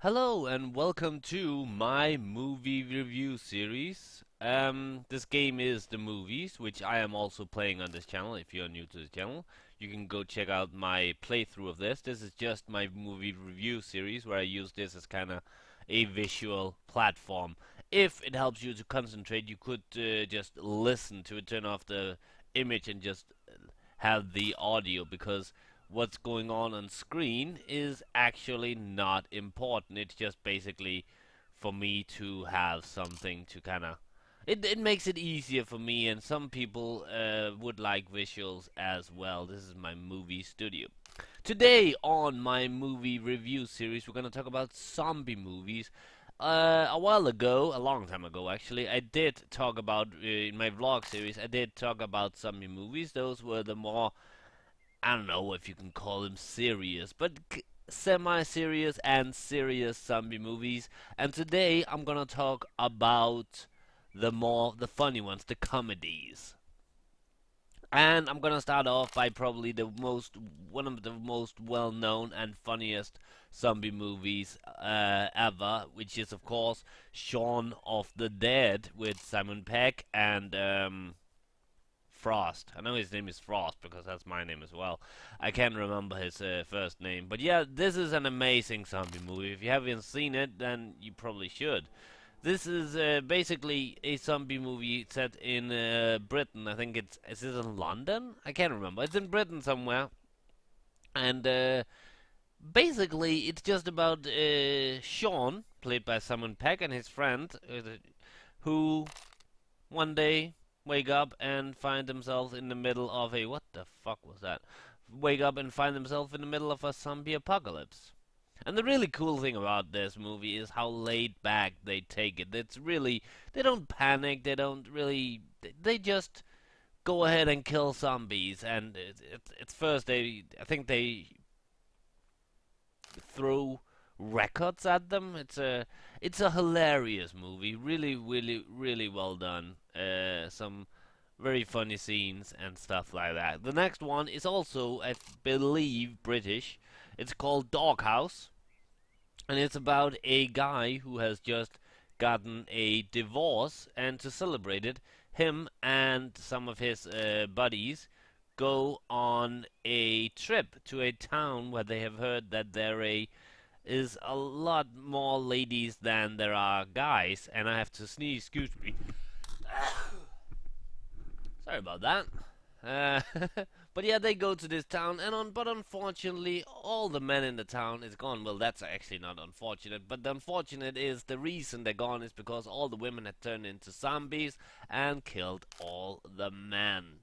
Hello and welcome to my movie review series. This game is the movies, which I am also playing on this channel. If you're new to this channel, you can go check out my playthrough of this. This is just my movie review series where I use this as kind of a visual platform. If it helps you to concentrate, you could just listen to it, turn off the image, and just have the audio because what's going on screen is actually not important. It's just basically for me to have something to kind of. It makes it easier for me, and some people would like visuals as well. This is my movie studio. Today on my movie review series, we're going to talk about zombie movies. A while ago, a long time ago actually, I did talk about, in my vlog series, I did talk about zombie movies. Those were the more, I don't know if you can call them serious, but semi-serious and serious zombie movies. And today I'm gonna talk about the funny ones, the comedies. And I'm gonna start off by probably one of the most well-known and funniest zombie movies ever, which is of course Shaun of the Dead with Simon Pegg and Frost. I know his name is Frost because that's my name as well. I can't remember his first name. But yeah, this is an amazing zombie movie. If you haven't seen it, then you probably should. This is basically a zombie movie set in Britain. I think is it in London? I can't remember. It's in Britain somewhere. And basically, it's just about Sean, played by Simon Pegg, and his friend, who one day wake up and find themselves in the middle of a what the fuck was that? Wake up and find themselves in the middle of a zombie apocalypse. And the really cool thing about this movie is how laid back they take it. It's really they don't panic. They don't really. They just go ahead and kill zombies. And it's first I think they throw records at them. It's a hilarious movie. Really, really, really well done. Some very funny scenes and stuff like that. The next one is also, I believe, British. It's called Doghouse, and it's about a guy who has just gotten a divorce, and to celebrate it, him and some of his buddies go on a trip to a town where they have heard that is a lot more ladies than there are guys, and I have to sneeze. Excuse me. Sorry about that. Uh, but yeah, they go to this town, but unfortunately, all the men in the town is gone. Well, that's actually not unfortunate, but the unfortunate is the reason they're gone is because all the women had turned into zombies and killed all the men.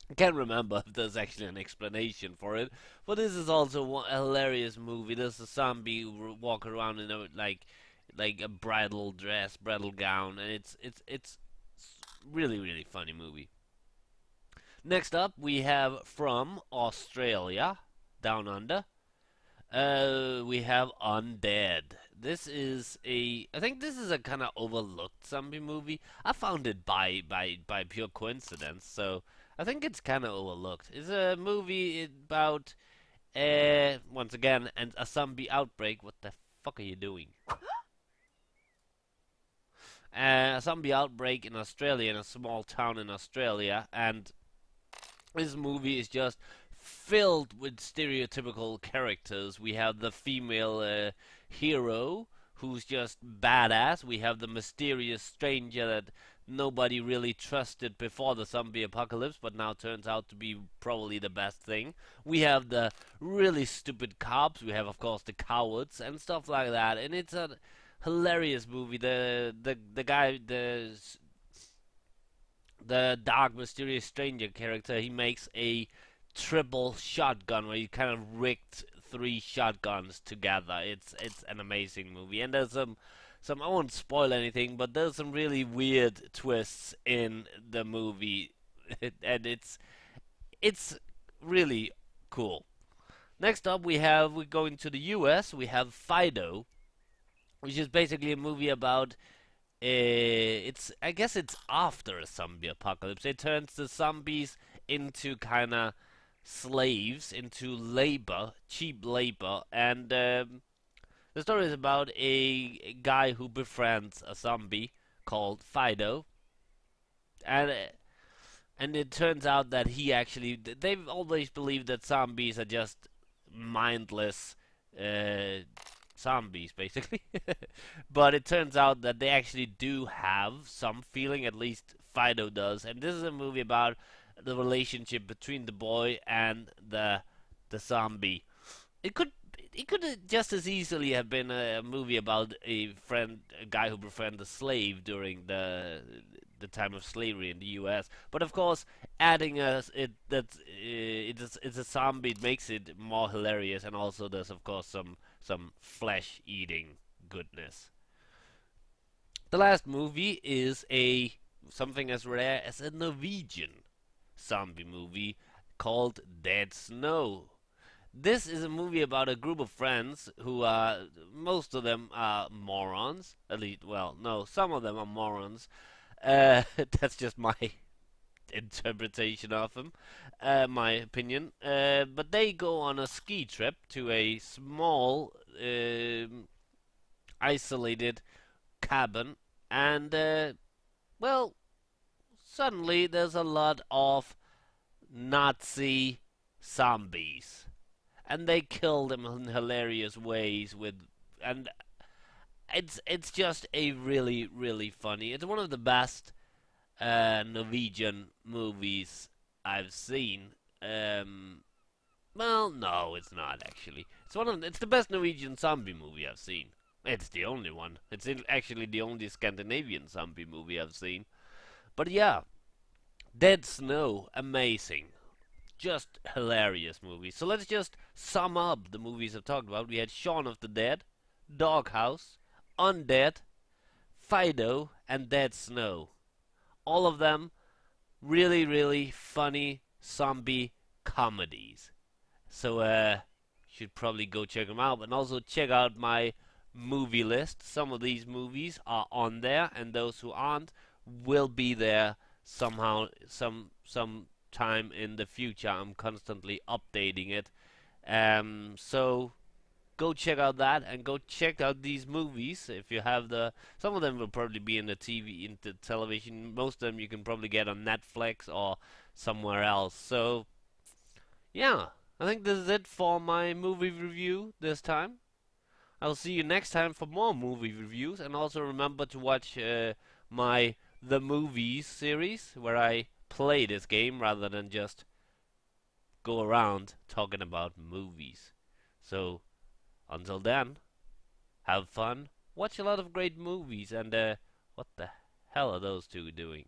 I can't remember if there's actually an explanation for it, but this is also a hilarious movie. There's a zombie walk around in a like a bridal dress, bridal gown, and it's really really funny movie. Next up, we have from Australia, Down Under. We have Undead. I think this is a kind of overlooked zombie movie. I found it by pure coincidence, so I think it's kind of overlooked. It's a movie about, once again, and a zombie outbreak. What the fuck are you doing? A zombie outbreak in Australia, in a small town in Australia, and this movie is just filled with stereotypical characters. We have the female hero who's just badass. We have the mysterious stranger that nobody really trusted before the zombie apocalypse, but now turns out to be probably the best thing. We have the really stupid cops. We have, of course, the cowards and stuff like that. And it's a hilarious movie. The guy, the dark, mysterious stranger character, he makes a triple shotgun where he kind of rigged three shotguns together. It's an amazing movie, and there's some I won't spoil anything, but there's some really weird twists in the movie, and it's really cool. Next up, we're going to the U.S. We have Fido, which is basically a movie about it's I guess it's after a zombie apocalypse. It turns the zombies into kind of slaves, into labor, cheap labor, and the The story is about a guy who befriends a zombie called Fido, and it turns out that he actually they've always believed that zombies are just mindless uh, zombies, basically. But it turns out that they actually do have some feeling, at least Fido does. And this is a movie about the relationship between the boy and the zombie. It could it could just as easily have been a movie about a guy who befriended a slave during the time of slavery in the U.S. But of course, adding it's a zombie, it makes it more hilarious, and also there's of course some flesh eating goodness. The last movie is a something as rare as a Norwegian zombie movie called Dead Snow. This is a movie about a group of friends who are, most of them are morons. At least, well, no, some of them are morons. That's just my interpretation of them, my opinion. But they go on a ski trip to a small, isolated cabin, and, well, suddenly there's a lot of Nazi zombies, and they kill them in hilarious ways and it's just a really funny. It's one of the best Norwegian movies I've seen. Um, well, no, it's not actually. It's the best Norwegian zombie movie I've seen. It's the only one. Actually the only Scandinavian zombie movie I've seen. But yeah, Dead Snow, amazing. Just hilarious movie. So let's just sum up the movies I've talked about. We had Shaun of the Dead, Doghouse, Undead, Fido, and Dead Snow. All of them really funny zombie comedies. So should probably go check them out, and also check out my movie list. Some of these movies are on there, and those who aren't will be there somehow some time in the future. I'm constantly updating it. So go check out that, and go check out these movies if you have the. Some of them will probably be in the TV, in the television. Most of them you can probably get on Netflix or somewhere else. So yeah, I think this is it for my movie review this time. I'll see you next time for more movie reviews, and also remember to watch my The Movies series, where I play this game rather than just go around talking about movies. So until then, have fun, watch a lot of great movies, and what the hell are those two doing?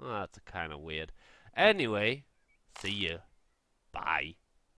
Oh, that's kind of weird. Anyway, see you. Bye.